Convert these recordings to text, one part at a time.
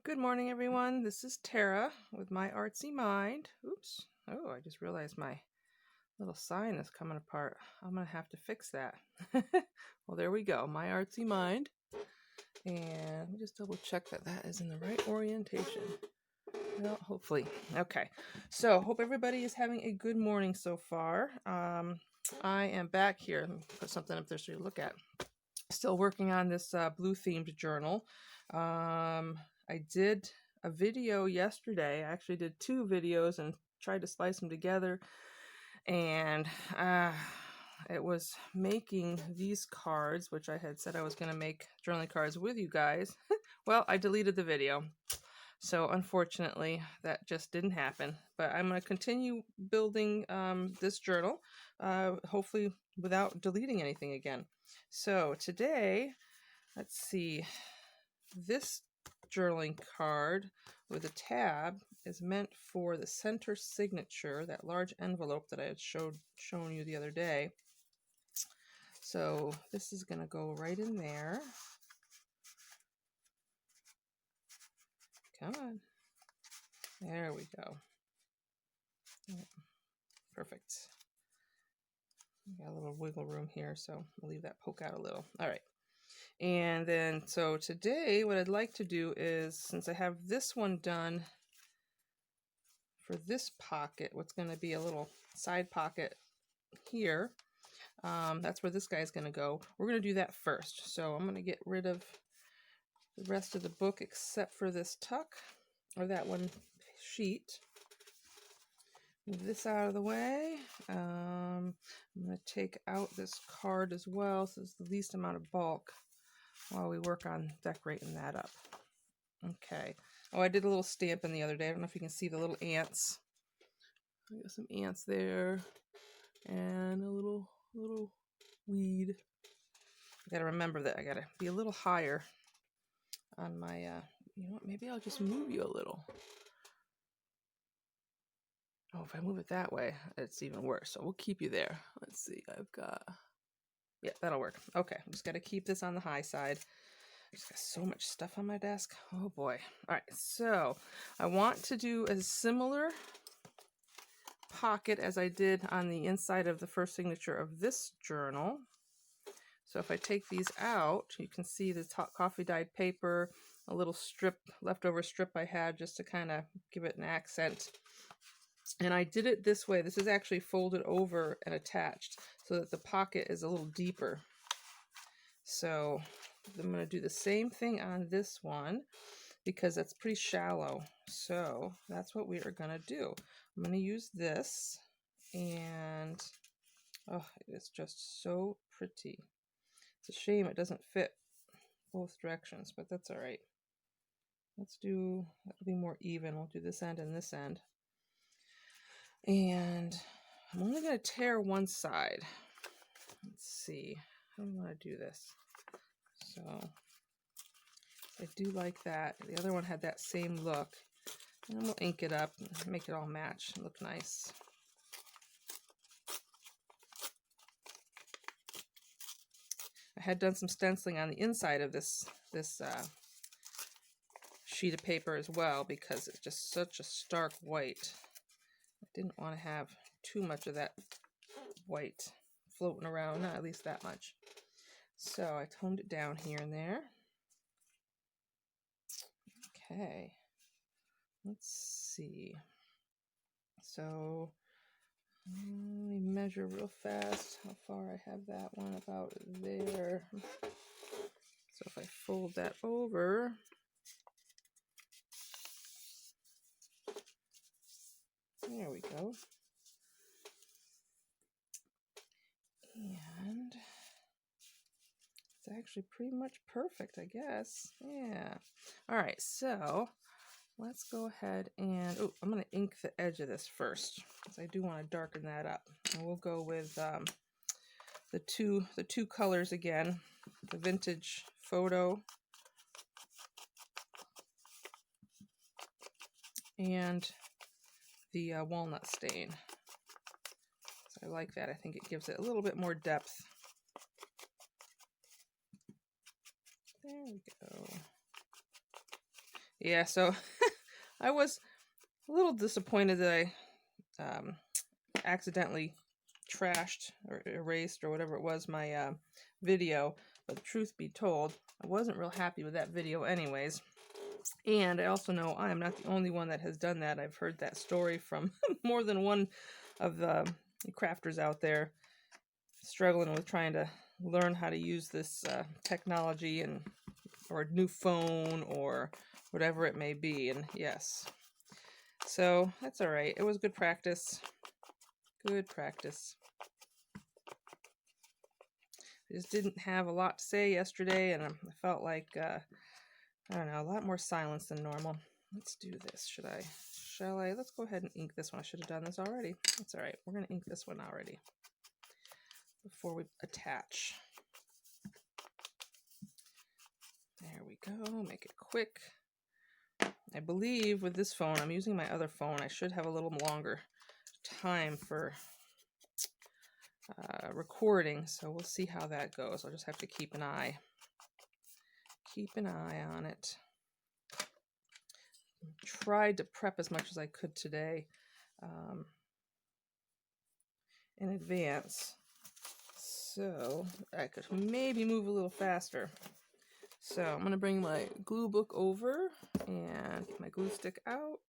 Good morning, everyone. This is Tara with My Artsy Mind. Oops. Oh, I just realized my little sign is coming apart. I'm going to have to fix that. Well, there we go. My Artsy Mind. And let me just double check that that is in the right orientation. Well, hopefully. Okay. So, hope everybody is having a good morning so far. I am back here. Let me put something up there so you look at. Still working on this blue themed journal. I did a video yesterday. I actually did 2 videos and tried to slice them together, and it was making these cards, which I had said I was going to make journaling cards with you guys. Well, I deleted the video, so unfortunately that just didn't happen, but I'm going to continue building this journal, hopefully without deleting anything again. So today, let's see, this journaling card with a tab is meant for the center signature, that large envelope that I had shown you the other day. So this is going to go right in there. Come on. There we go. Perfect. Got a little wiggle room here, so we'll leave that poke out a little. All right. And then, so today what I'd like to do is, since I have this one done for this pocket, what's going to be a little side pocket here, that's where this guy's going to go. We're going to do that first. So I'm going to get rid of the rest of the book except for this tuck, or that one sheet. Move this out of the way. I'm going to take out this card as well, so it's the least amount of bulk while we work on decorating that up. Okay. Oh, I did a little stamping the other day. I don't know if you can see the little ants. I got some ants there, and a little weed. I gotta remember that I gotta be a little higher on my, you know what, maybe I'll just move you a little. Oh, if I move it that way, it's even worse. So we'll keep you there. Let's see, I've got, yeah, that'll work. Okay, I'm just gotta keep this on the high side. I just got so much stuff on my desk. Oh boy. All right, so I want to do a similar pocket as I did on the inside of the first signature of this journal. So if I take these out, you can see the coffee dyed paper, a little strip, leftover strip I had just to kind of give it an accent. And I did it this way. This is actually folded over and attached so that the pocket is a little deeper. So I'm going to do the same thing on this one because that's pretty shallow. So that's what we are going to do. I'm going to use this, and oh, it's just so pretty. It's a shame it doesn't fit both directions, but that's all right. Let's do, that'll be more even. We'll do this end and this end. And I'm only going to tear one side. Let's see. How do I want to do this? So I do like that. The other one had that same look. And we'll ink it up and make it all match and look nice. I had done some stenciling on the inside of this sheet of paper as well because it's just such a stark white. I didn't want to have too much of that white floating around, not at least that much. So I toned it down here and there. Okay, let's see. So let me measure real fast how far I have that one, about there. So if I fold that over, there we go. And it's actually pretty much perfect, I guess. Yeah. All right, so let's go ahead and, oh, I'm going to ink the edge of this first because I do want to darken that up. And we'll go with the two colors again, the Vintage Photo and the Walnut Stain. So I like that. I think it gives it a little bit more depth. There we go. Yeah, so I was a little disappointed that I accidentally trashed or erased or whatever it was my video. But the truth be told, I wasn't real happy with that video anyways. And I also know I am not the only one that has done that. I've heard that story from more than one of the crafters out there struggling with trying to learn how to use this technology and or a new phone or whatever it may be. And yes, so that's all right. It was good practice. Good practice. I just didn't have a lot to say yesterday, and I felt like I don't know, a lot more silence than normal. Let's do this. Shall I? Let's go ahead and ink this one. I should have done this already. That's all right. We're going to ink this one already before we attach. There we go. Make it quick. I believe with this phone, I'm using my other phone, I should have a little longer time for recording, so we'll see how that goes. I'll just have to keep an eye on it. Tried to prep as much as I could today in advance, so I could maybe move a little faster. So I'm going to bring my glue book over and get my glue stick out.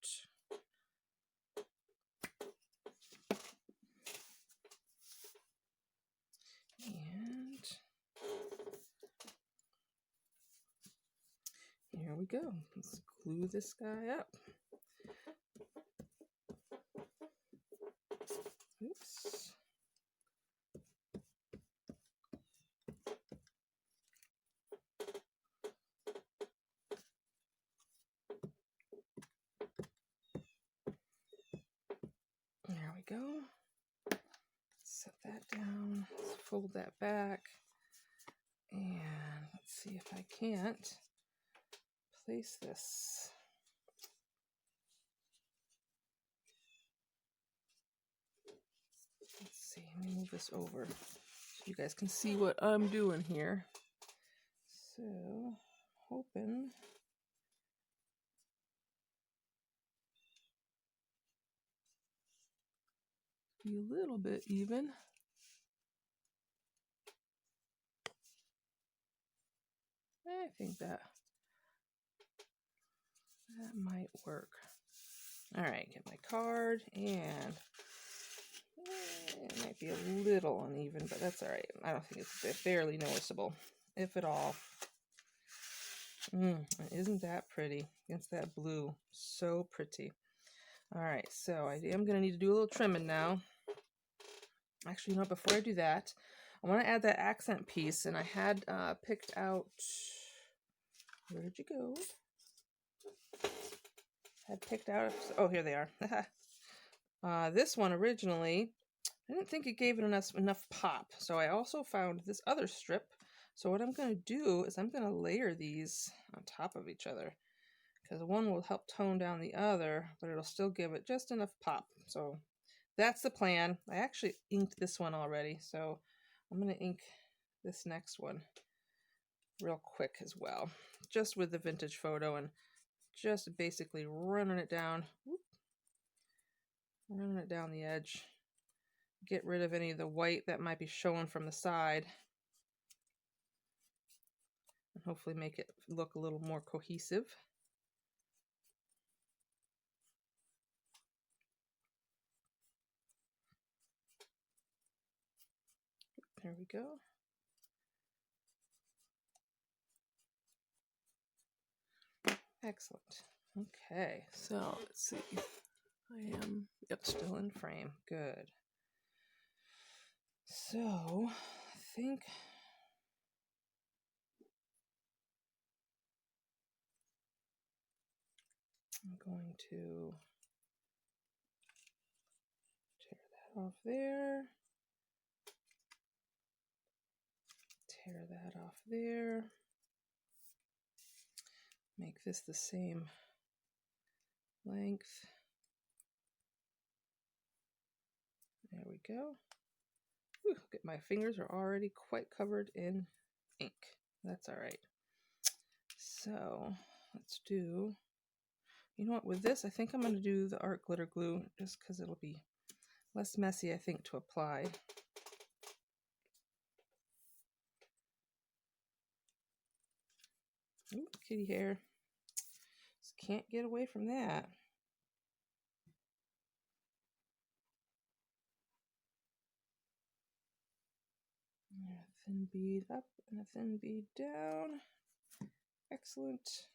And here we go. Let's glue this guy up. Oops. There we go. Set that down. Let's fold that back. And let's see if I can't place this. Let's see. Let me move this over so you guys can see what I'm doing here. So, hoping to be a little bit even. I think that might work. All right, get my card, and it might be a little uneven, but that's all right. I don't think it's barely noticeable, if at all. Isn't that pretty against that blue? So pretty. All right, so I am going to need to do a little trimming now. Actually, you know, before I do that, I want to add that accent piece, and I had picked out, where did you go? Had picked out, oh, here they are. This one originally, I didn't think it gave it enough pop, so I also found this other strip. So what I'm going to do is I'm going to layer these on top of each other, because one will help tone down the other, but it'll still give it just enough pop. So that's the plan. I actually inked this one already, so I'm going to ink this next one real quick as well, just with the vintage photo, and just basically running it down the edge. Get rid of any of the white that might be showing from the side, and hopefully make it look a little more cohesive. There we go. Excellent. Okay, so let's see. I am, yep, still in frame. Good. So, I think I'm going to tear that off there. Tear that off there. Make this the same length. There we go. Whew, my fingers are already quite covered in ink. That's all right. So let's do you know what, with this, I think I'm going to do the art glitter glue just because it'll be less messy, I think, to apply. Ooh, kitty hair. Just can't get away from that. A thin bead up and a thin bead down. Excellent.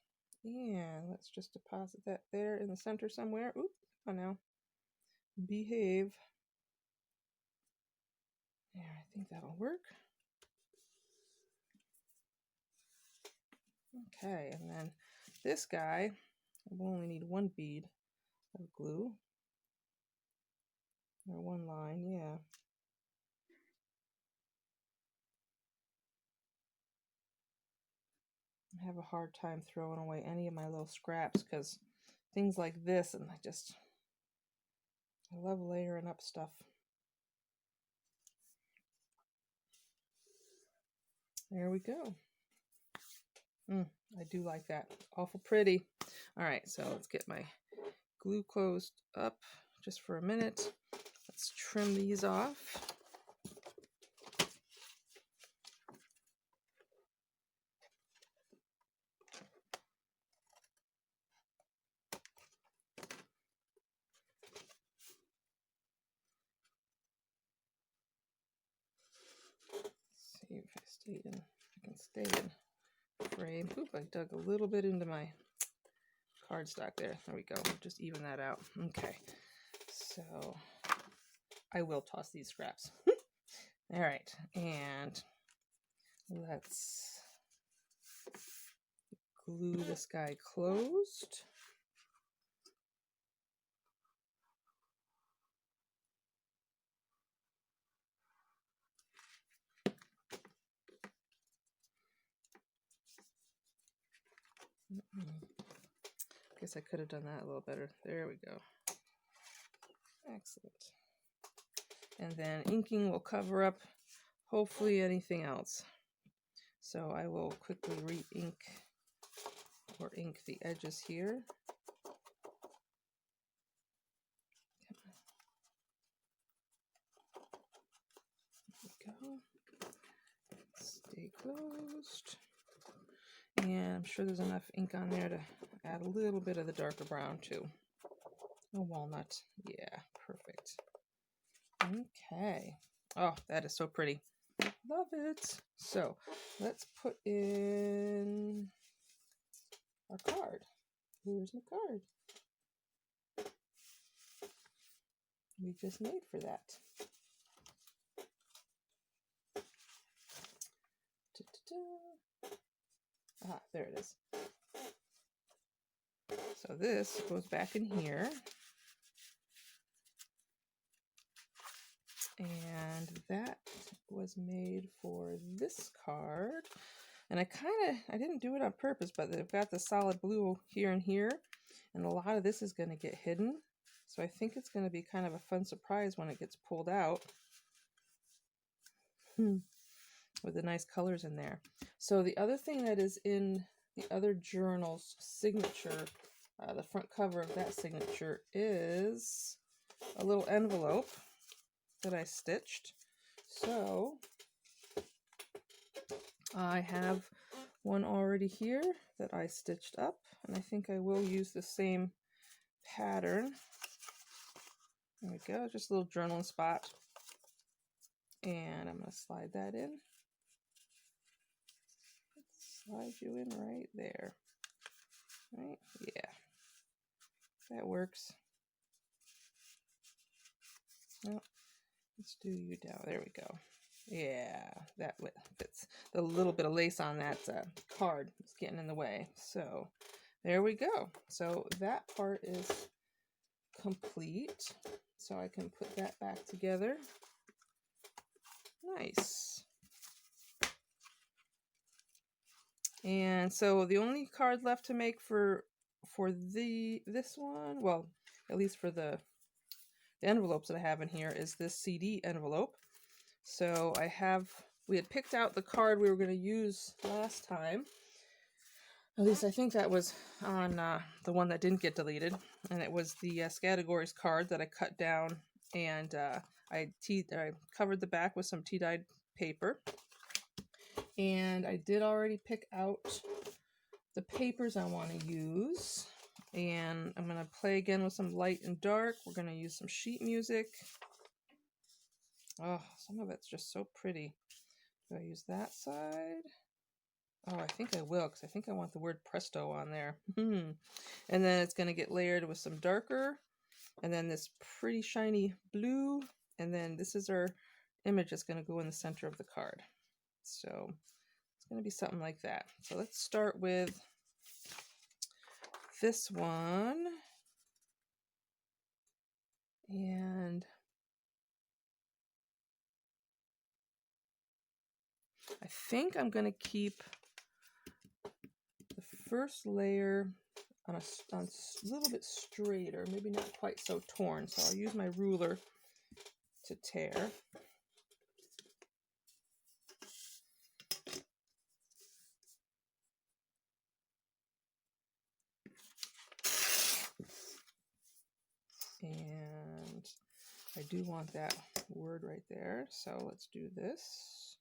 And let's just deposit that there in the center somewhere. Oop, come on now. Behave. There, I think that'll work. Okay, and then this guy, we'll only need one bead of glue. Or one line, yeah. I have a hard time throwing away any of my little scraps because things like this, and I love layering up stuff. There we go. I do like that. Awful pretty. All right, so let's get my glue closed up just for a minute. Let's trim these off. Let's see if I can stay in frame. Oop, I dug a little bit into my cardstock there. There we go. Just even that out. Okay. So I will toss these scraps. All right. And let's glue this guy closed. Guess I could have done that a little better. There we go. Excellent. And then inking will cover up hopefully anything else. So I will quickly re-ink or ink the edges here. There we go. Stay closed. And I'm sure there's enough ink on there to add a little bit of the darker brown too. A walnut. Yeah, perfect. Okay. Oh, that is so pretty. Love it. So let's put in our card. Here's my card. We just made for that. Ah, there it is. So this goes back in here. And that was made for this card. And I didn't do it on purpose, but they've got the solid blue here and here. And a lot of this is going to get hidden. So I think it's going to be kind of a fun surprise when it gets pulled out. With the nice colors in there. So the other thing that is in the other journal's signature, the front cover of that signature, is a little envelope that I stitched. So I have one already here that I stitched up, and I think I will use the same pattern. There we go, just a little journaling spot. And I'm going to slide that in. Slide you in right there. Right? Yeah. That works. No, let's do you down. There we go. Yeah, that fits. The little bit of lace on that card is getting in the way. So there we go. So that part is complete. So I can put that back together. Nice. And so the only card left to make for this one, well, at least for the envelopes that I have in here, is this CD envelope. So we had picked out the card we were going to use last time. At least I think that was on the one that didn't get deleted, and it was the Scattergories card that I cut down, and I covered the back with some tea-dyed paper, and I did already pick out the papers I want to use, and I'm going to play again with some light and dark. We're going to use some sheet music. Oh, some of it's just so pretty. Do I use that side? Oh, I think I will, because I think I want the word presto on there. And then it's going to get layered with some darker, and then this pretty shiny blue, and then this is our image that's going to go in the center of the card. So it's going to be something like that. So let's start with this one. And I think I'm going to keep the first layer on a little bit straighter, maybe not quite so torn. So I'll use my ruler to tear. And I do want that word right there. So let's do this.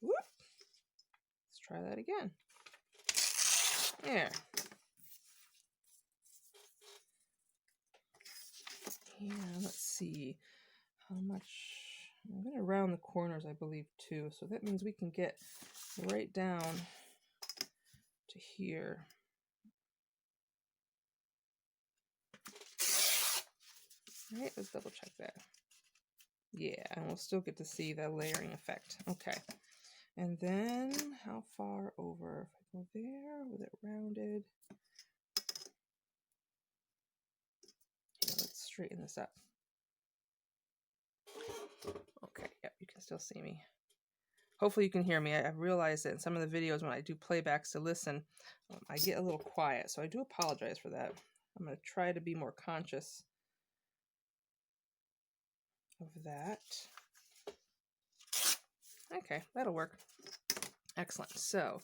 Whoop. Let's try that again. There. And let's see how much. I'm going to round the corners, I believe, too. So that means we can get right down to here. All right, let's double check that. Yeah, and we'll still get to see the layering effect. Okay. And then how far over? If I go there with it rounded. Here, let's straighten this up. Okay, yep, you can still see me. Hopefully you can hear me. I realized that in some of the videos when I do playbacks to listen, I get a little quiet, so I do apologize for that. I'm going to try to be more conscious of that. Okay, that'll work. Excellent. So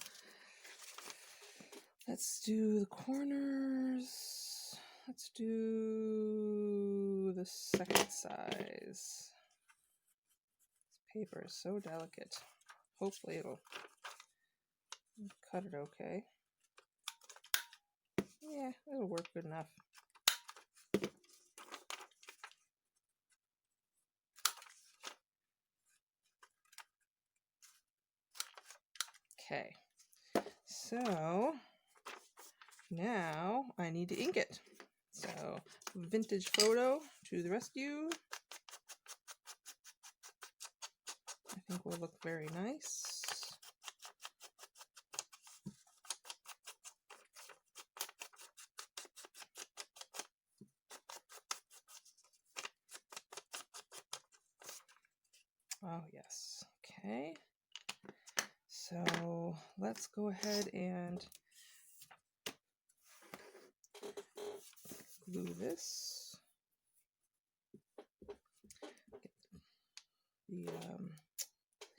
let's do the corners. Let's do the second size. This paper is so delicate. Hopefully it'll cut it okay. Yeah, it'll work good enough. Okay, so now I need to ink it. So Vintage Photo to the rescue. I think will look very nice. Oh yes, okay. So let's go ahead and glue this.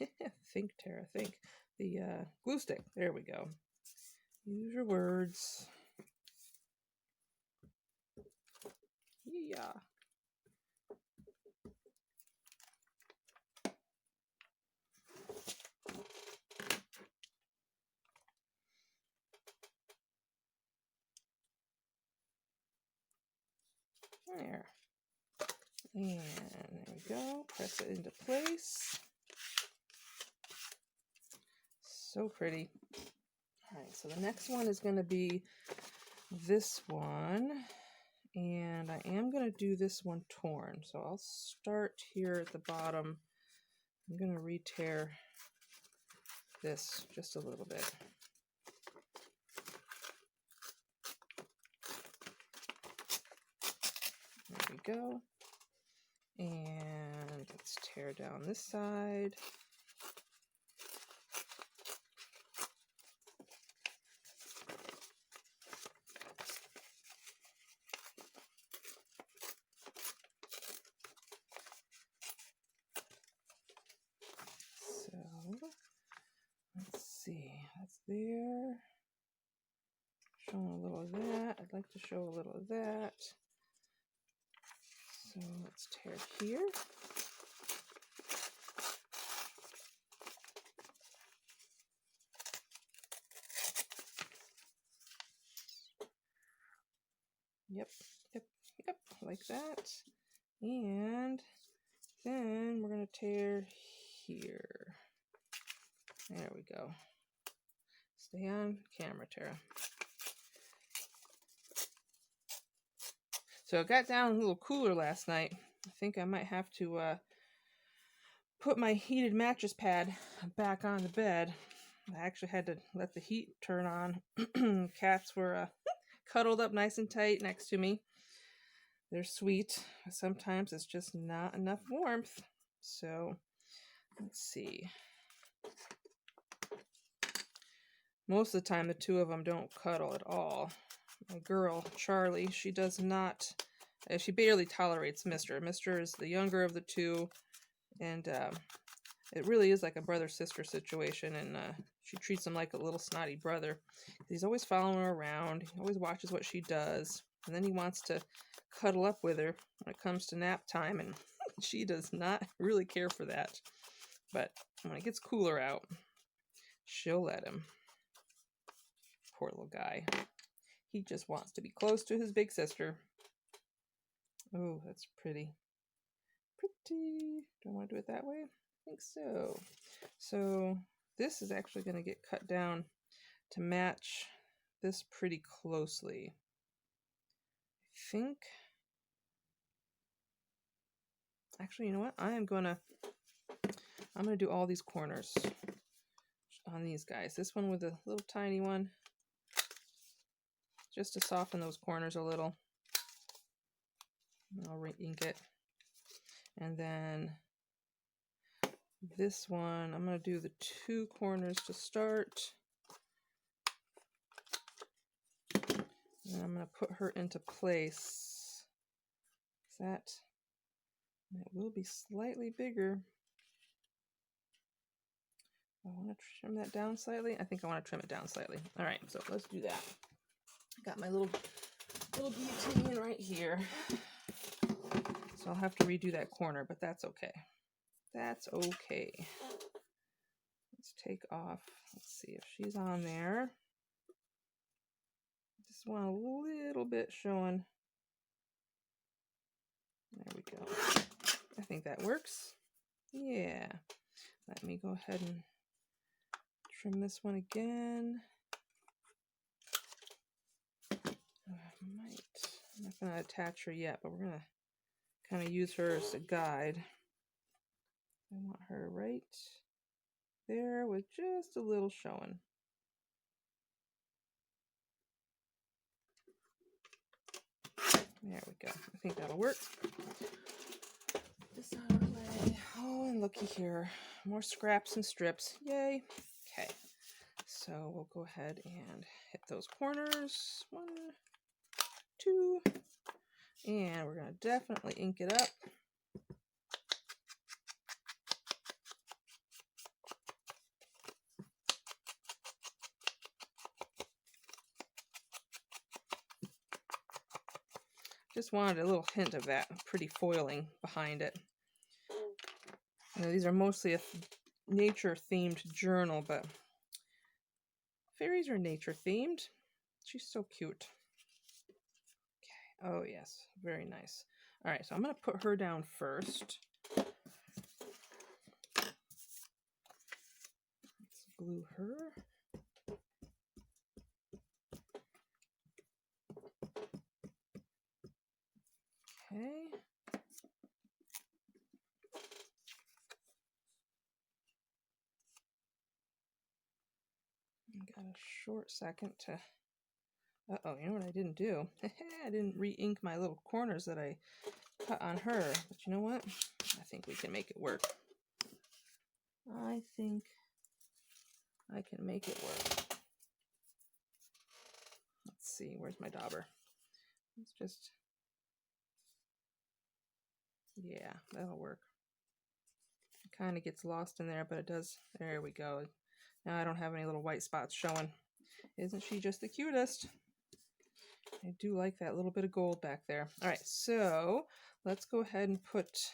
Get the think, Tara, think. The glue stick. There we go. Use your words. Yeah. There. And there we go. Press it into place. So pretty. All right, so the next one is going to be this one. And I am going to do this one torn. So I'll start here at the bottom. I'm going to re-tear this just a little bit. There we go. And let's tear down this side. So there. Showing a little of that. I'd like to show a little of that. So let's tear here. Yep, like that. And then we're going to tear here. There we go. Stay on camera, Tara. So it got down a little cooler last night. I think I might have to put my heated mattress pad back on the bed. I actually had to let the heat turn on. Cats were cuddled up nice and tight next to me. They're sweet. Sometimes it's just not enough warmth. So let's see. Most of the time, the two of them don't cuddle at all. My girl, Charlie, she does not, she barely tolerates Mister. Mister is the younger of the two, and it really is like a brother-sister situation, and she treats him like a little snotty brother. He's always following her around. He always watches what she does, and then he wants to cuddle up with her when it comes to nap time, and she does not really care for that. But when it gets cooler out, she'll let him. Poor little guy. He just wants to be close to his big sister. Oh, that's pretty. Pretty. Do I want to do it that way? I think so. So this is actually going to get cut down to match this pretty closely. I think. Actually, you know what? I'm gonna do all these corners on these guys. This one with a little tiny one, just to soften those corners a little. I'll re-ink it. And then this one, I'm going to do the two corners to start. And I'm going to put her into place. That it will be slightly bigger. I want to trim that down slightly. I think I want to trim it down slightly. All right, so let's do that. Got my little guillotine right here. So I'll have to redo that corner, but that's okay. That's okay. Let's take off. Let's see if she's on there. Just want a little bit showing. There we go. I think that works. Yeah. Let me go ahead and trim this one again. I'm not going to attach her yet, but we're going to kind of use her as a guide. I want her right there with just a little showing. There we go. I think that'll work. This out of the way. Oh, and looky here. More scraps and strips. Yay. Okay. So we'll go ahead and hit those corners. 1, 2. And we're going to definitely ink it up. Just wanted a little hint of that pretty foiling behind it. You know, these are mostly a nature-themed journal, but fairies are nature-themed. She's so cute. Okay. Oh, yes. Very nice. All right, so I'm going to put her down first. Let's glue her. Okay. Got a short second to... Uh-oh, you know what I didn't do? I didn't re-ink my little corners that I cut on her. But you know what? I think we can make it work. I think I can make it work. Let's see, where's my dauber? Let's just... Yeah, that'll work. It kind of gets lost in there, but it does. There we go. Now I don't have any little white spots showing. Isn't she just the cutest? I do like that little bit of gold back there. All right, so let's go ahead and put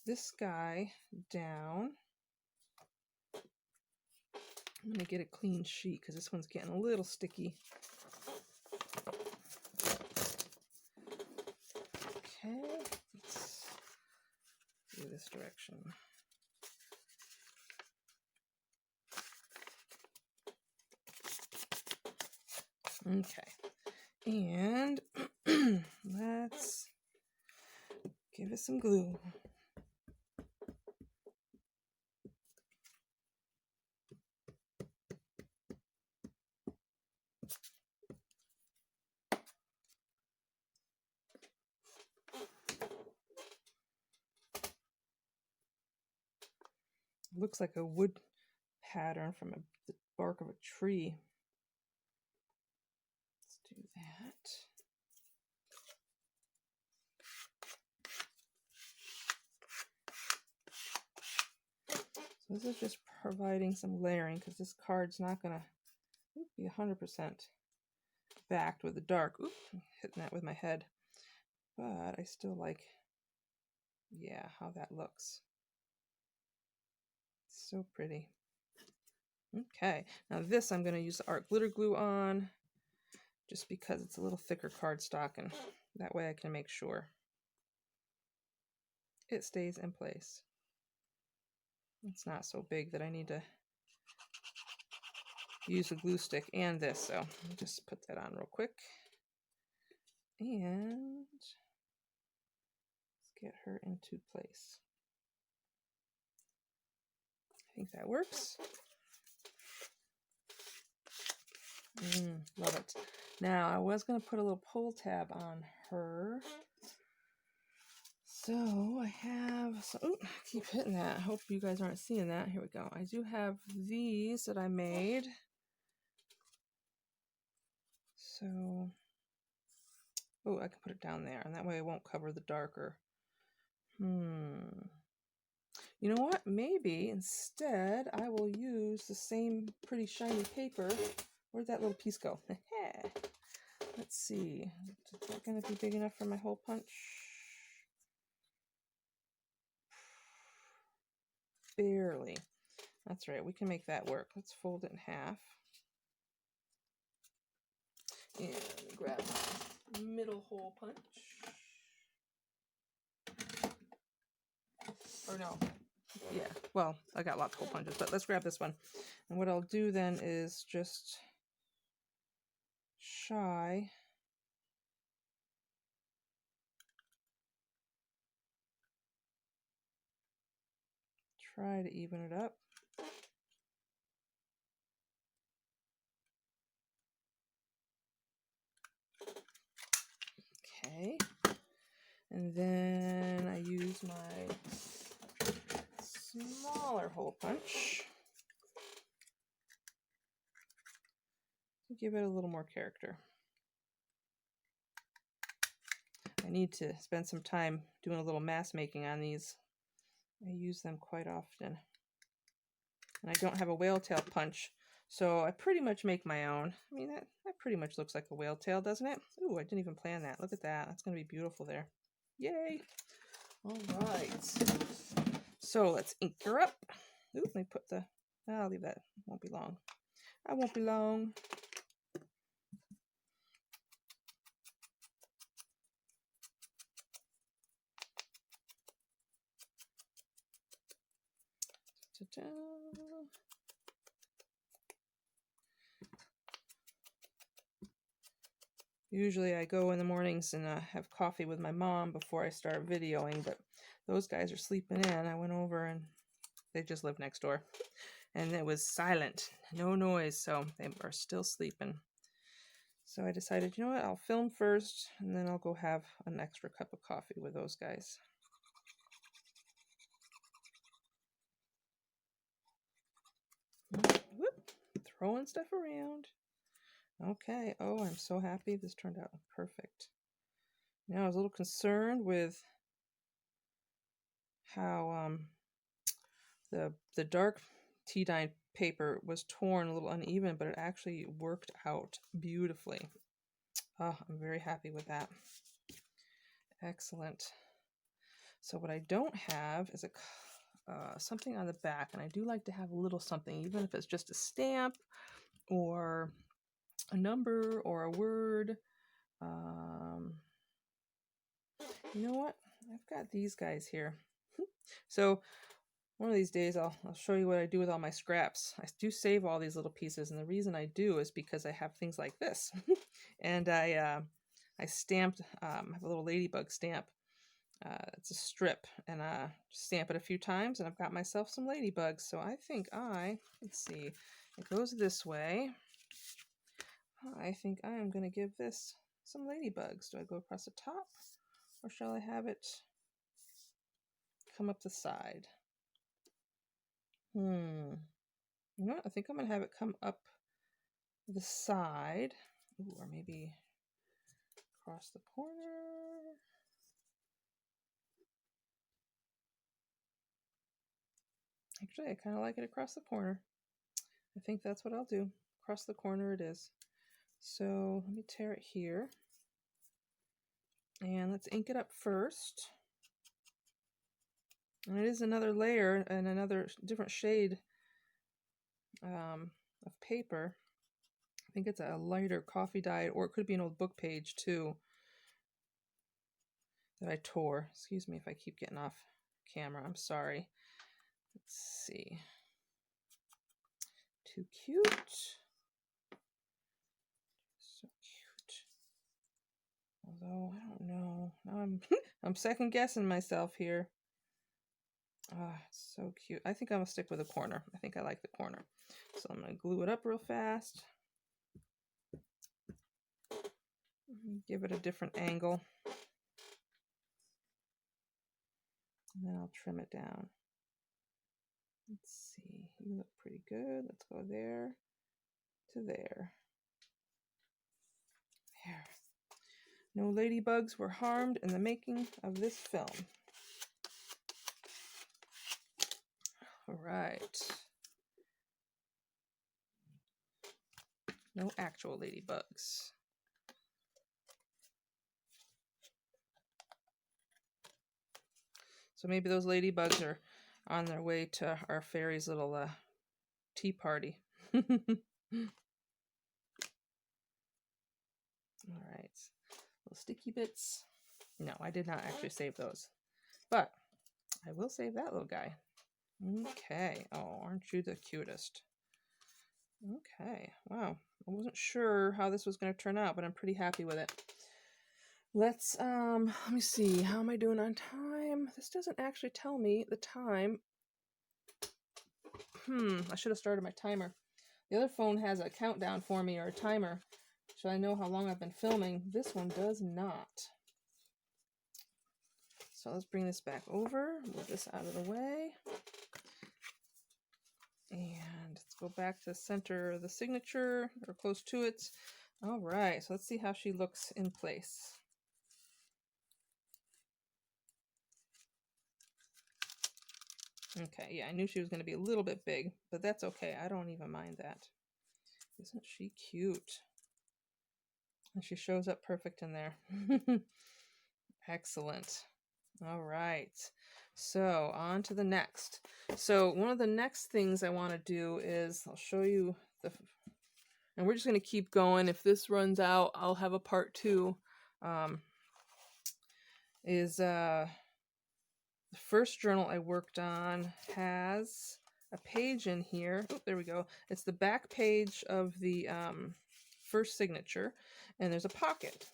this guy down. I'm going to get a clean sheet because this one's getting a little sticky. Okay, let's do this direction. Okay, and let's give it some glue. Looks like a wood pattern from the bark of a tree. Let's do that. So this is just providing some layering because this card's not going to be 100% backed with the dark. Oop, I'm hitting that with my head. But I still like, yeah, how that looks. It's so pretty. Okay, now this I'm going to use the art glitter glue on just because it's a little thicker cardstock, and that way I can make sure it stays in place. It's not so big that I need to use a glue stick and this, so I'll just put that on real quick. And let's get her into place. I think that works. Love it. Now, I was going to put a little pull tab on her. So I have, I keep hitting that. I hope you guys aren't seeing that. Here we go. I do have these that I made. So, I can put it down there, and that way it won't cover the darker. You know what? Maybe instead I will use the same pretty shiny paper. Where'd that little piece go? Let's see. Is that going to be big enough for my hole punch? Barely. That's right. We can make that work. Let's fold it in half. And grab my middle hole punch. Or no. Yeah. Well, I got lots of hole punches, but let's grab this one. And what I'll do then is just try to even it up. Okay. And then I use my smaller hole punch to give it a little more character. I need to spend some time doing a little mask making on these. I use them quite often. And I don't have a whale tail punch, so I pretty much make my own. I mean, that pretty much looks like a whale tail, doesn't it? Ooh, I didn't even plan that. Look at that. That's going to be beautiful there. Yay! All right. So let's ink her up. Ooh, let me put the... I'll leave that. Won't be long. I won't be long. Ta-da. Usually I go in the mornings and have coffee with my mom before I start videoing, but those guys are sleeping in. I went over and they just live next door. And it was silent, no noise, so they are still sleeping. So I decided, you know what, I'll film first, and then I'll go have an extra cup of coffee with those guys. Whoop, throwing stuff around. Okay, oh, I'm so happy. This turned out perfect. Now I was a little concerned with how the dark tea dye paper was torn a little uneven, but it actually worked out beautifully. Oh, I'm very happy with that. Excellent. So what I don't have is something on the back, and I do like to have a little something, even if it's just a stamp or a number or a word. You know what? I've got these guys here. So one of these days I'll show you what I do with all my scraps. I do save all these little pieces, and the reason I do is because I have things like this. And I stamped, I have a little ladybug stamp. It's a strip, and stamp it a few times, and I've got myself some ladybugs. So I think let's see, it goes this way. I think I am going to give this some ladybugs. Do I go across the top, or shall I have it come up the side? You know what? I think I'm going to have it come up the side. Ooh, or maybe across the corner. Actually, I kind of like it across the corner. I think that's what I'll do. Across the corner it is. So let me tear it here. And let's ink it up first. And it is another layer and another different shade of paper. I think it's a lighter coffee dye, or it could be an old book page too that I tore. Excuse me if I keep getting off camera. I'm sorry. Let's see. Too cute. So cute. Although I don't know. Now I'm second guessing myself here. Ah, so cute. I think I'm gonna stick with a corner. I think I like the corner. So I'm gonna glue it up real fast. Give it a different angle. And then I'll trim it down. Let's see. You look pretty good. Let's go there to there. There. No ladybugs were harmed in the making of this film. All right. No actual ladybugs. So maybe those ladybugs are on their way to our fairy's little tea party. All right. Little sticky bits. No, I did not actually save those. But I will save that little guy. Okay. Oh, aren't you the cutest? Okay. Wow. I wasn't sure how this was going to turn out, but I'm pretty happy with it. Let's, let me see. How am I doing on time? This doesn't actually tell me the time. I should have started my timer. The other phone has a countdown for me, or a timer, so I know how long I've been filming. This one does not. So let's bring this back over, move this out of the way. And let's go back to the center of the signature, or close to it. All right, so let's see how she looks in place. Okay, yeah, I knew she was going to be a little bit big, but that's okay. I don't even mind that. Isn't she cute? And she shows up perfect in there. Excellent. All right. So on to the next. So one of the next things I want to do is I'll show you and we're just going to keep going. If this runs out, I'll have a part 2. The first journal I worked on has a page in here. Oh, there we go. It's the back page of the first signature, and there's a pocket.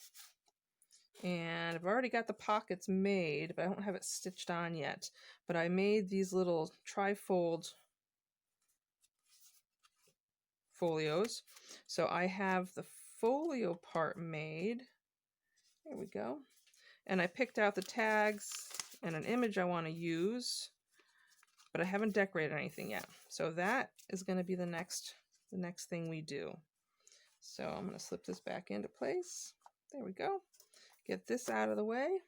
And I've already got the pockets made, but I don't have it stitched on yet. But I made these little trifold folios. So I have the folio part made. There we go. And I picked out the tags and an image I want to use, but I haven't decorated anything yet. So that is going to be the next thing we do. So I'm going to slip this back into place. There we go. Get this out of the way.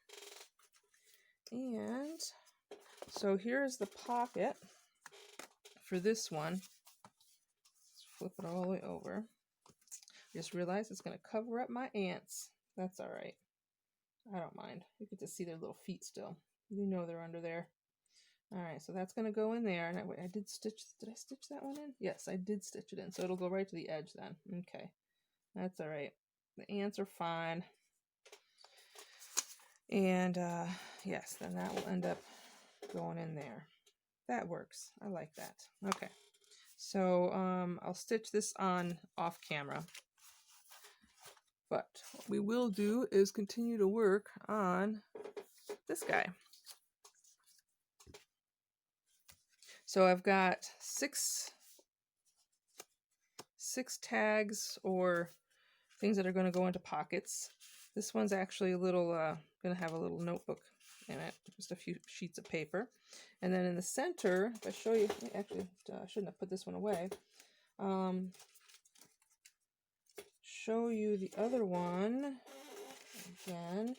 And so here's the pocket for this one. flip it all the way over. Just realized it's going to cover up my ants. That's all right. I don't mind. You get to see their little feet still. You know they're under there. All right, so that's going to go in there. And did I stitch that one in? Yes, I did stitch it in. So it'll go right to the edge then. Okay, that's all right. The ants are fine. And yes, then that will end up going in there. That works. I like that. Okay, so I'll stitch this on off camera. But what we will do is continue to work on this guy. So I've got six tags or things that are going to go into pockets. This one's actually a little, going to have a little notebook in it, just a few sheets of paper. And then in the center, if I show you, actually, I shouldn't have put this one away. Show you the other one again.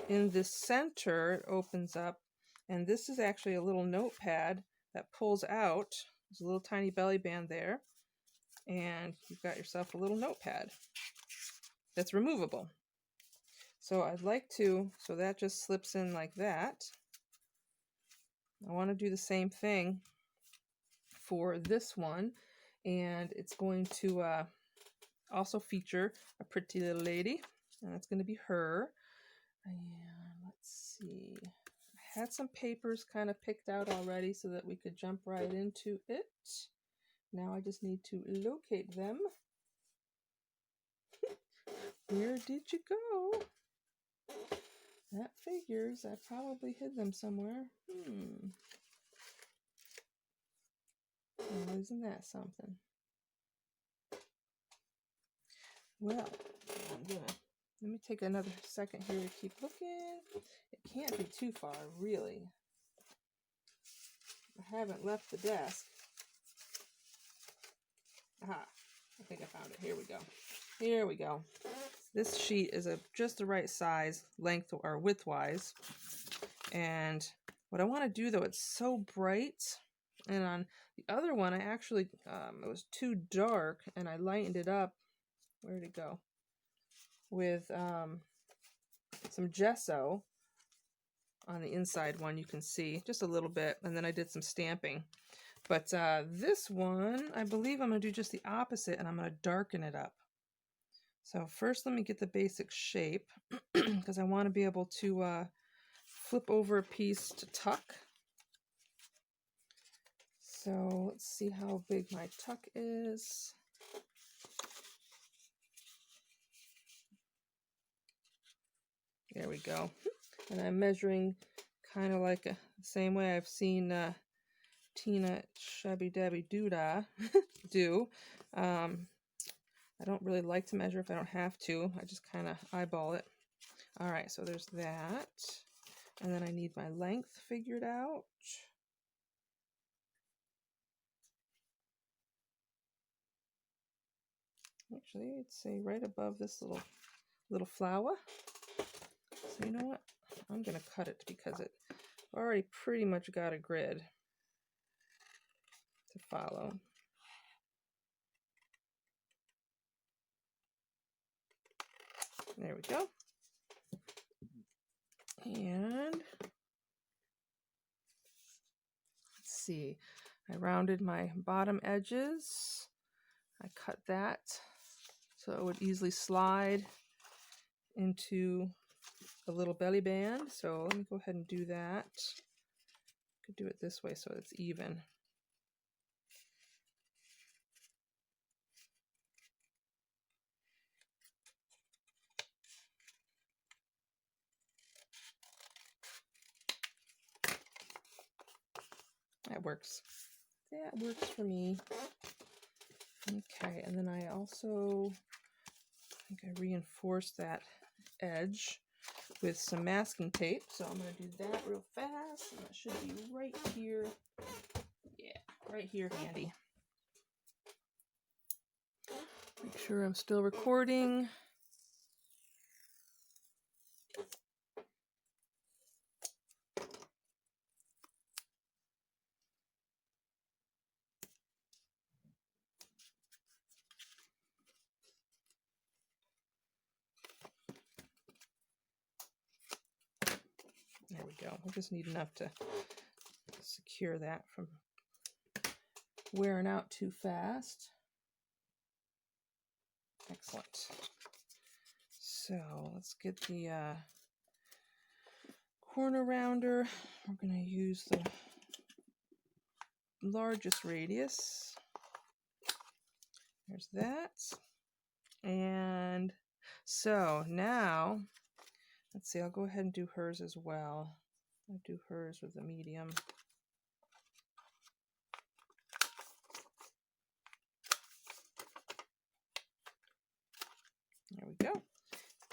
In the center, it opens up, and this is actually a little notepad that pulls out. There's a little tiny belly band there, and you've got yourself a little notepad that's removable. So I'd like to, so that just slips in like that. I want to do the same thing for this one, and it's going to also feature a pretty little lady, and that's going to be her. And let's see, I had some papers kind of picked out already so that we could jump right into it. Now I just need to locate them. Where did you go? That figures. I probably hid them somewhere. Oh, isn't that something? Well, let me take another second here to keep looking. It can't be too far, really. I haven't left the desk. Aha, I think I found it. Here we go. Here we go. This sheet is just the right size, length or width-wise. And what I want to do, though, it's so bright. And on the other one, I actually, it was too dark, and I lightened it up. Where'd it go? With some gesso on the inside one, you can see just a little bit, and then I did some stamping. But this one, I believe I'm going to do just the opposite, and I'm going to darken it up. So first, let me get the basic shape, because I want to be able to flip over a piece to tuck. So let's see how big my tuck is. There we go. And I'm measuring kind of like the same way I've seen Tina Shabby Dabby Doodah do. I don't really like to measure if I don't have to. I just kind of eyeball it. All right, so there's that. And then I need my length figured out. Actually, it's say right above this little flower. So you know what? I'm going to cut it because it already pretty much got a grid to follow. There we go. And let's see, I rounded my bottom edges. I cut that so it would easily slide into the little belly band. So let me go ahead and do that. Could do it this way so it's even. That works. That works for me. Okay, and then I also think I reinforced that edge with some masking tape. So I'm going to do that real fast. And that should be right here. Yeah, right here handy. Make sure I'm still recording. we go. We just need enough to secure that from wearing out too fast. Excellent. So let's get the corner rounder. We're going to use the largest radius. There's that. And so now, let's see, I'll go ahead and do hers as well. I'll do hers with the medium. There we go.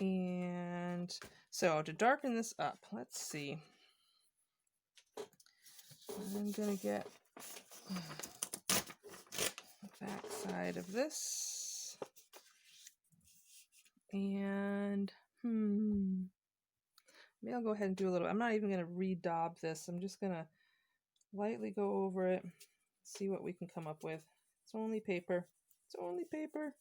And so to darken this up, let's see. I'm going to get the back side of this. And maybe I'll go ahead and do a little. I'm not even going to redaub this. I'm just going to lightly go over it, see what we can come up with. It's only paper. It's only paper.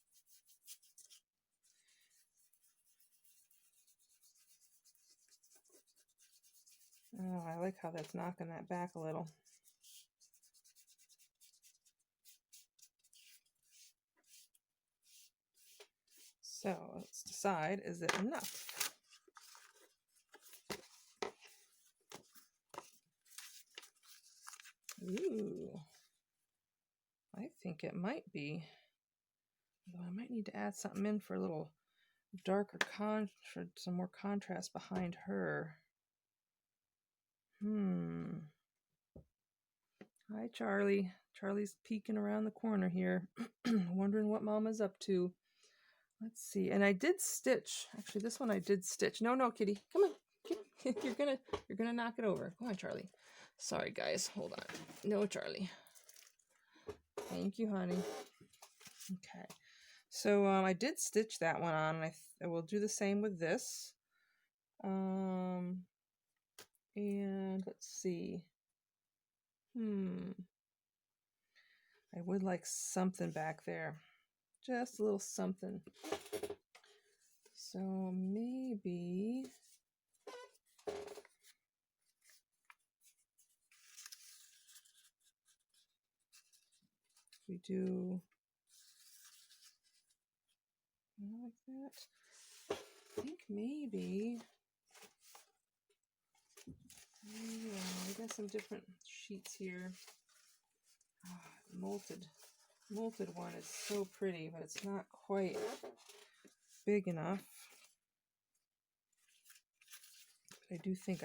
Oh, I like how that's knocking that back a little. So let's decide, is it enough? Ooh, I think it might be. Although I might need to add something in for a little darker for some more contrast behind her. Hi, Charlie. Charlie's peeking around the corner here, wondering what Mama's up to. Let's see. And I did stitch. Actually, this one I did stitch. No, kitty. Come on. You're gonna knock it over. Come on, Charlie. Sorry, guys. Hold on. No, Charlie. Thank you, honey. Okay. So I did stitch that one on, and I will do the same with this. And let's see. I would like something back there. Just a little something. So maybe we do like that. I think maybe we got some different sheets here. Molted one is so pretty, but it's not quite big enough. But I do think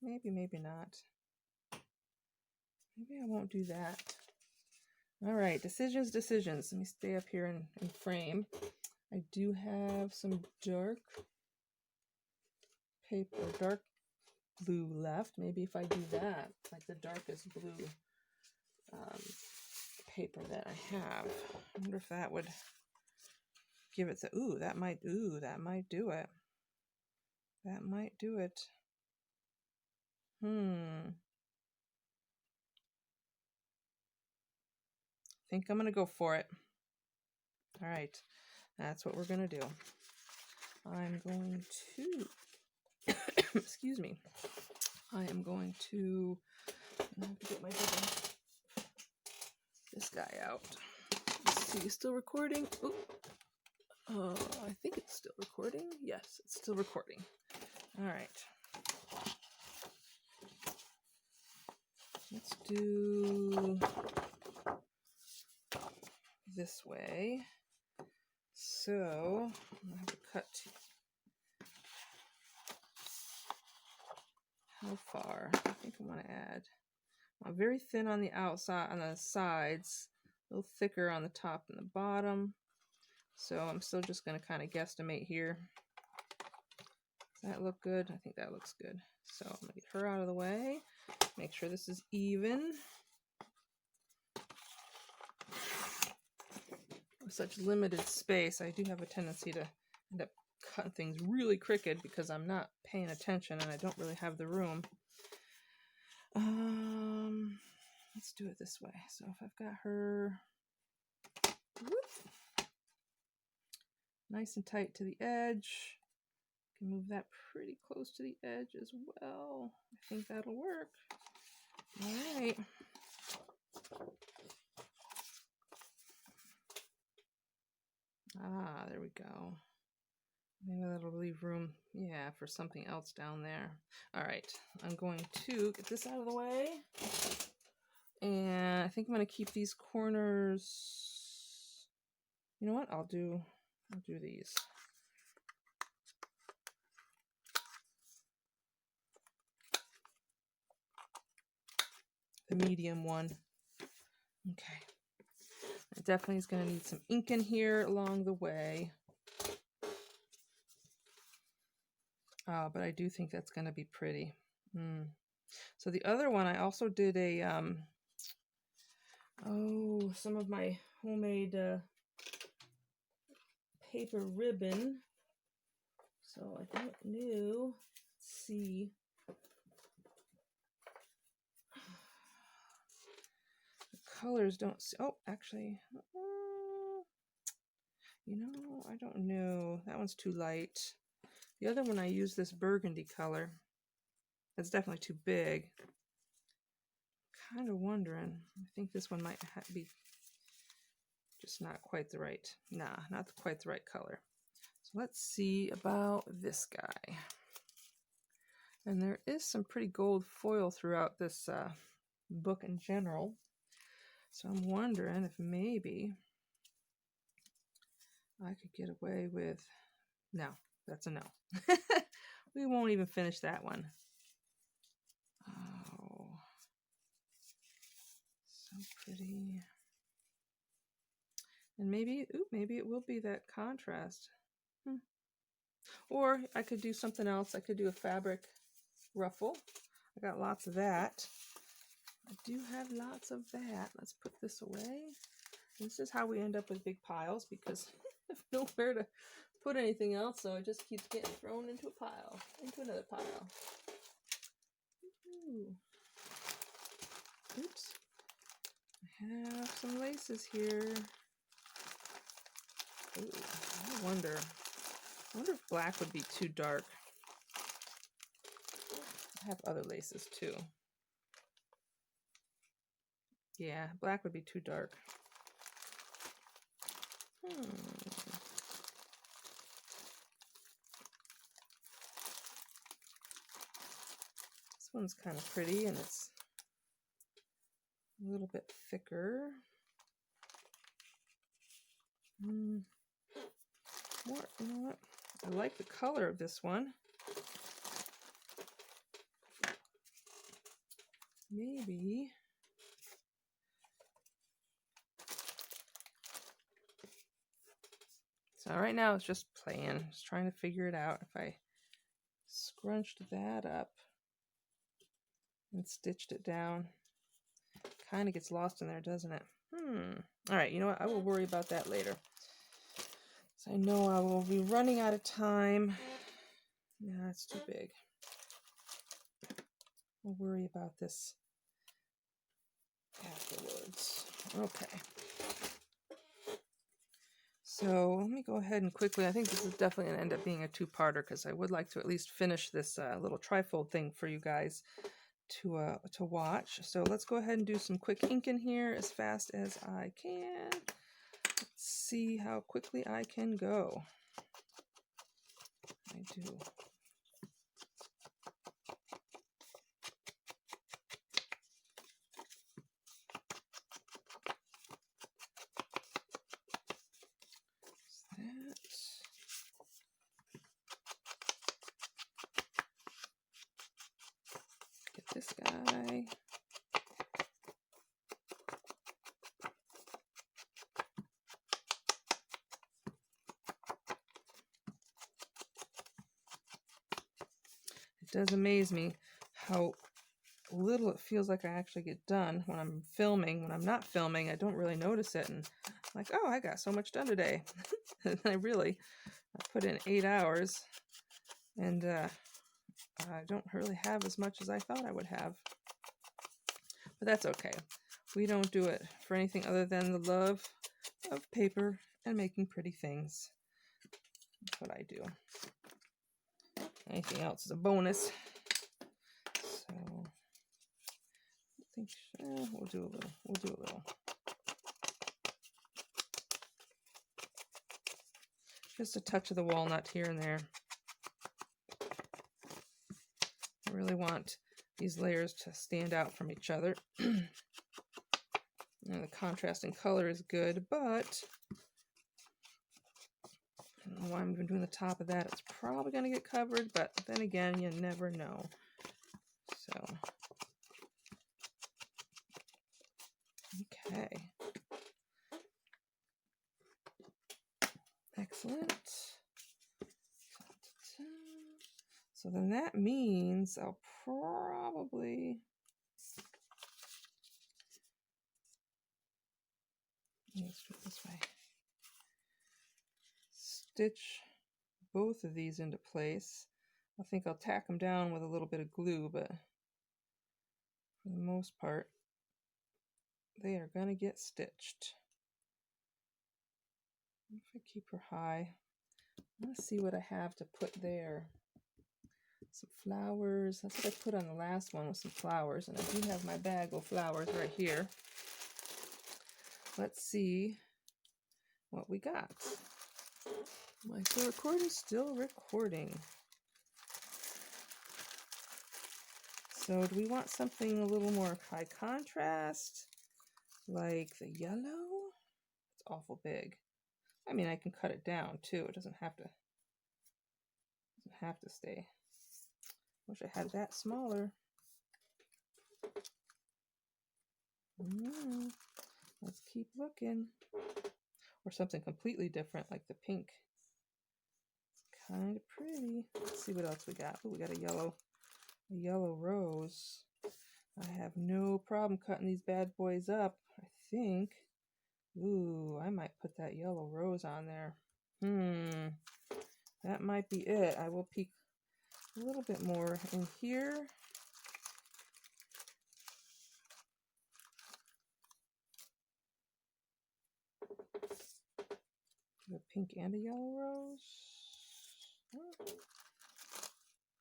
maybe not. Maybe I won't do that. All right, decisions. Let me stay up here in frame. I do have some dark paper, dark blue left. Maybe if I do that, like the darkest blue paper that I have. I wonder if that would give it the, that might do it. That might do it. I think I'm going to go for it. All right. That's what we're going to do. I'm going to, excuse me. I am going to have to get my this guy out. Let's see, still recording? I think it's still recording. Yes, it's still recording. All right. Let's do this way. So I'm gonna have to cut. How far? I think I want to add. I'm very thin on the outside, on the sides, a little thicker on the top and the bottom. So I'm still just going to kind of guesstimate here. Does that look good? I think that looks good. So I'm going to get her out of the way. Make sure this is even. With such limited space, I do have a tendency to end up cutting things really crooked because I'm not paying attention and I don't really have the room. Let's do it this way. So if I've got her nice and tight to the edge, can move that pretty close to the edge as well. I think that'll work. All right. Ah, there we go. Maybe that'll leave room, yeah, for something else down there. All right, I'm going to get this out of the way. And I think I'm going to keep these corners. You know what? I'll do these. The medium one. Okay. It definitely is going to need some ink in here along the way. But I do think that's going to be pretty. So the other one, I also did a, some of my homemade paper ribbon. So I don't know. Let's see. The colors don't see. Oh, actually, you know, I don't know. That one's too light. The other one, I used this burgundy color. That's definitely too big. Kind of wondering. I think this one might be just not quite the right. Nah, not quite the right color. So let's see about this guy. And there is some pretty gold foil throughout this book in general. So I'm wondering if maybe I could get away with... No, that's a no. We won't even finish that one. Oh, so pretty. And maybe, maybe it will be that contrast. Or I could do something else. I could do a fabric ruffle. I got lots of that. I do have lots of that. Let's put this away. And this is how we end up with big piles, because I have nowhere to put anything else, so it just keeps getting thrown into a pile, into another pile. Ooh. Oops. I have some laces here. Ooh, I wonder if black would be too dark. I have other laces too. Yeah, black would be too dark. This one's kind of pretty, and it's a little bit thicker. More, you know what? I like the color of this one. Maybe. So right now it's just playing, just trying to figure it out. If I scrunched that up and stitched it down, kind of gets lost in there, doesn't it? All right, you know what? I will worry about that later. So I know I will be running out of time. Yeah, it's too big. We'll worry about this afterwards. Okay. So let me go ahead and quickly, I think this is definitely going to end up being a two-parter, because I would like to at least finish this little trifold thing for you guys to watch. So let's go ahead and do some quick ink in here as fast as I can. Let's see how quickly I can go. I do. Get this guy. It does amaze me how little it feels like I actually get done when I'm filming. When I'm not filming, I don't really notice it, and I'm like, oh, I got so much done today. And I put in 8 hours, and I don't really have as much as I thought I would have. But that's okay. We don't do it for anything other than the love of paper and making pretty things. That's what I do. Anything else is a bonus. So I think we'll do a little. We'll do a little. Just a touch of the walnut here and there. I really want these layers to stand out from each other. And the contrast in color is good, but I don't know why I'm even doing the top of that. It's probably going to get covered, but then again, you never know. So, okay. Excellent. So then that means I'll probably let's do it this way. Stitch both of these into place. I think I'll tack them down with a little bit of glue, but for the most part, they are going to get stitched. If I keep her high, I want to see what I have to put there. Some flowers. That's what I put on the last one, with some flowers, and I do have my bag of flowers right here. Let's see what we got. My record is still recording. So do we want something a little more high contrast, like the yellow? It's awful big. I mean, I can cut it down too. It doesn't have to stay. Wish I had that smaller. Let's keep looking. Or something completely different, like the pink. It's kind of pretty. Let's see what else we got. Oh, we got a yellow rose. I have no problem cutting these bad boys up, I think. Ooh, I might put that yellow rose on there. That might be it. I will peek a little bit more in here. A pink and a yellow rose. Oh,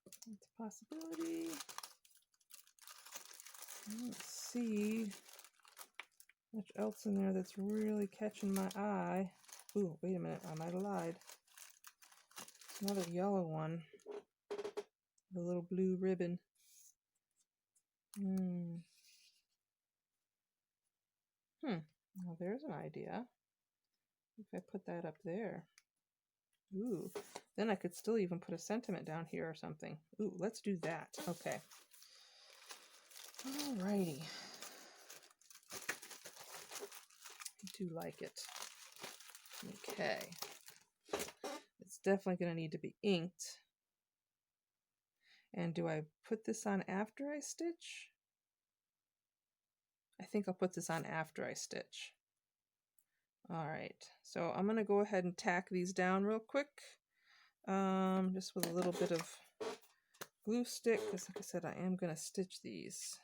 that's a possibility. Let's see much else in there that's really catching my eye. Ooh, wait a minute, I might have lied. Another yellow one. The little blue ribbon. Well, there's an idea. If I put that up there. Ooh, then I could still even put a sentiment down here or something. Ooh, let's do that. Okay. Alrighty. I do like it. Okay. It's definitely going to need to be inked. And do I put this on after I stitch? I think I'll put this on after I stitch. Alright, so I'm going to go ahead and tack these down real quick. Just with a little bit of glue stick, because like I said, I am going to stitch these.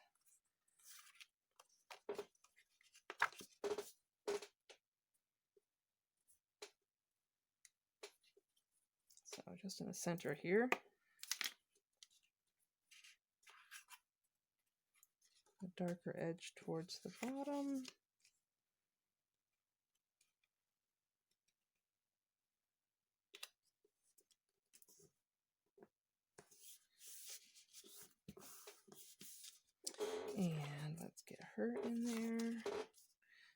So just in the center here. A darker edge towards the bottom. And let's get her in there.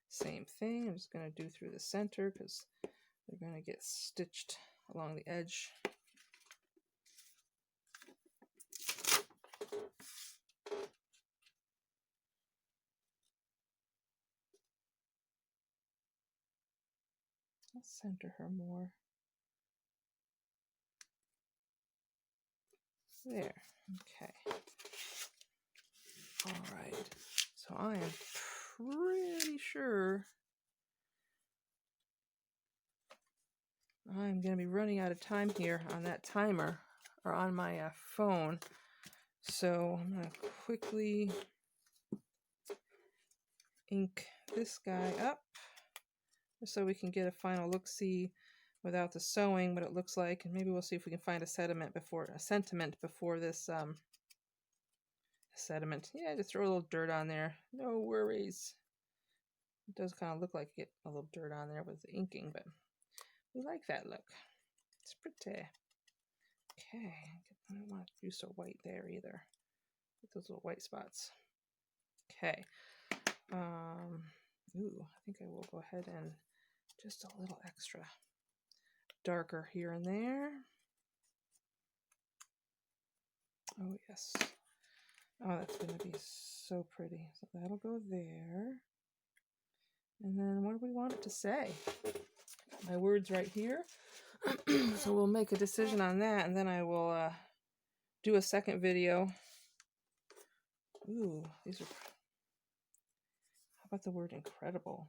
Same thing, I'm just going to do through the center because they're going to get stitched along the edge. I'll center her more. There, okay. All right, so I am pretty sure I'm going to be running out of time here on that timer, or on my phone. So I'm going to quickly ink this guy up, just so we can get a final look-see without the sewing, what it looks like, and maybe we'll see if we can find a sentiment before this sediment. Yeah, just throw a little dirt on there. No worries. It does kind of look like get a little dirt on there with the inking, but we like that look. It's pretty. Okay, I don't want to do so white there either. Get those little white spots. Okay. Ooh, I think I will go ahead and just a little extra darker here and there. Oh yes. Oh, that's going to be so pretty. So that'll go there. And then what do we want it to say? Got my words right here. So we'll make a decision on that, and then I will do a second video. Ooh, these are... How about the word incredible?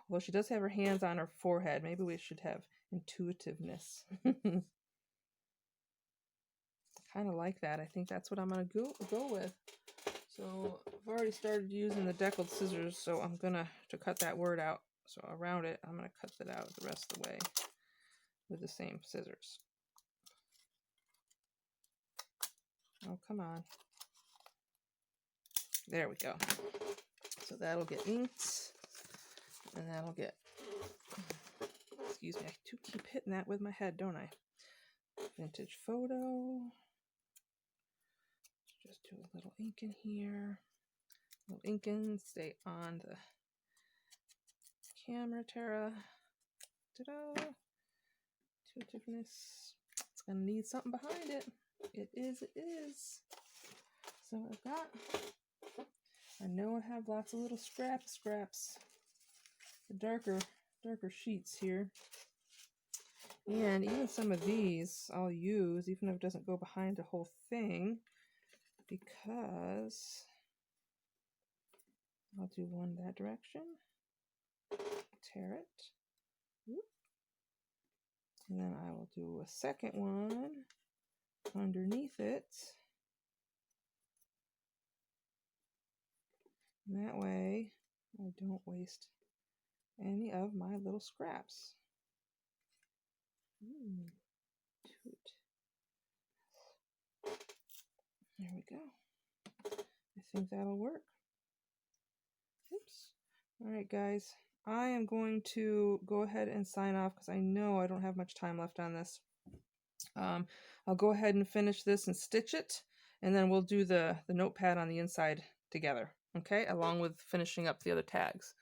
Although she does have her hands on her forehead, maybe we should have intuitiveness. Kind of like that. I think that's what I'm going to go with. So I've already started using the deckled scissors, so I'm going to cut that word out. So around it, I'm going to cut that out the rest of the way with the same scissors. Oh, come on. There we go. So that'll get inked, and that'll get, excuse me, I do keep hitting that with my head, don't I? Vintage photo. Just do a little ink in here. A little ink in, stay on the camera, Tara. Ta-da! Intuitiveness. It's gonna need something behind it. It is. So I've got, I know I have lots of little scraps. The darker sheets here. And even some of these I'll use, even if it doesn't go behind the whole thing, because I'll do one that direction, tear it, and then I will do a second one underneath it. And that way I don't waste any of my little scraps. Toot. There we go. I think that'll work. Oops. All right, guys. I am going to go ahead and sign off because I know I don't have much time left on this. I'll go ahead and finish this and stitch it, and then we'll do the notepad on the inside together, okay, along with finishing up the other tags.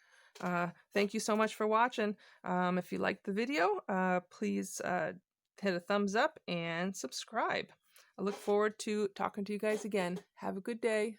Thank you so much for watching. If you liked the video, please hit a thumbs up and subscribe. I look forward to talking to you guys again. Have a good day.